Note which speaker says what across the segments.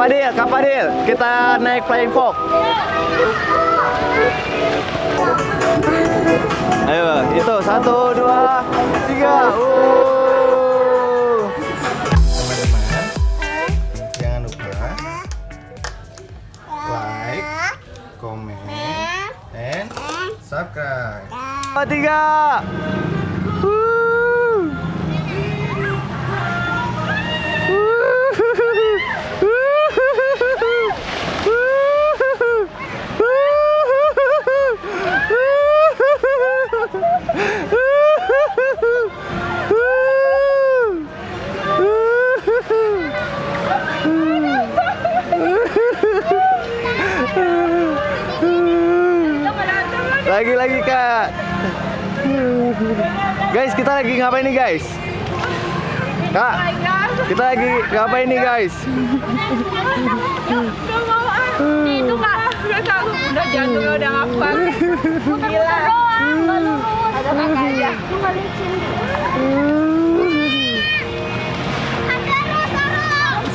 Speaker 1: Kak Fadil, kita naik flying fox. Ayo, itu 1, 2, 3.
Speaker 2: Teman-teman, jangan lupa like, comment, and subscribe.
Speaker 1: 2, 3. Lagi Kak. Guys, kita lagi ngapain nih guys? Kak, kita lagi ngapain nih guys?
Speaker 3: Itu Kak, udah jantung udah ngapa. Gila. Ada Kakak aja.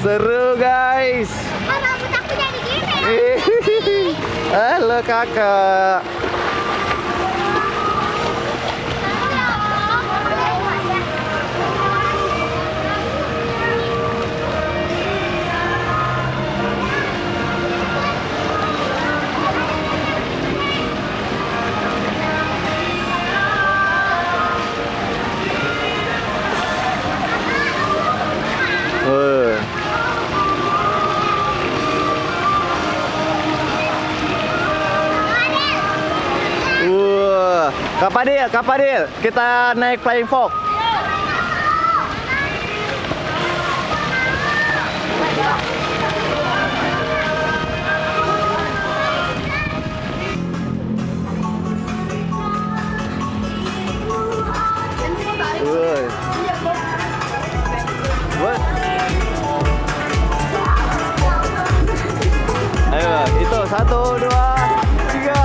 Speaker 1: Seru guys. Halo kakak. Kak Fadil, kita naik flying fox. Ayo, itu 1, 2, 3.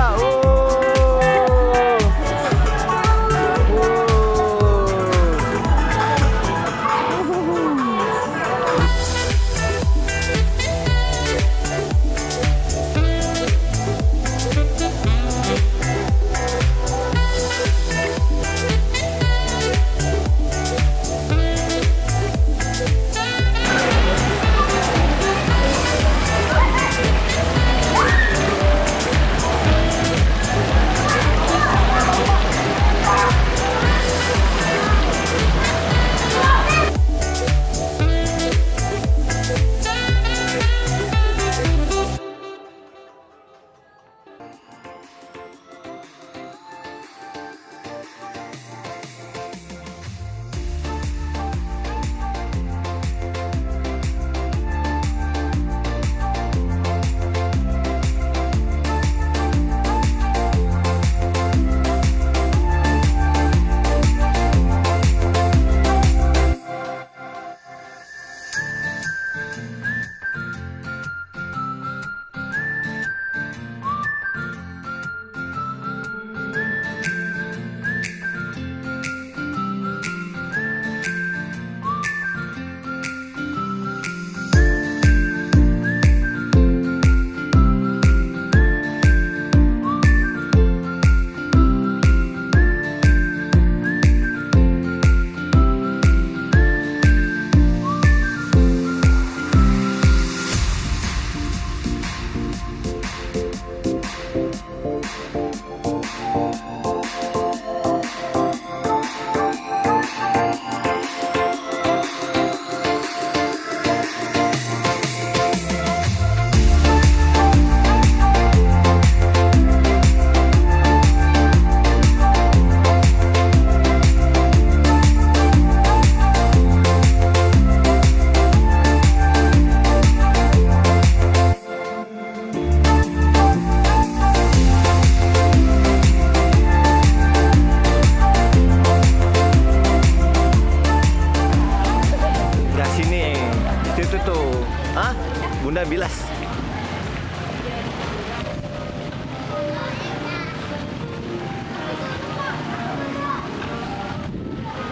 Speaker 1: Bunda bilas.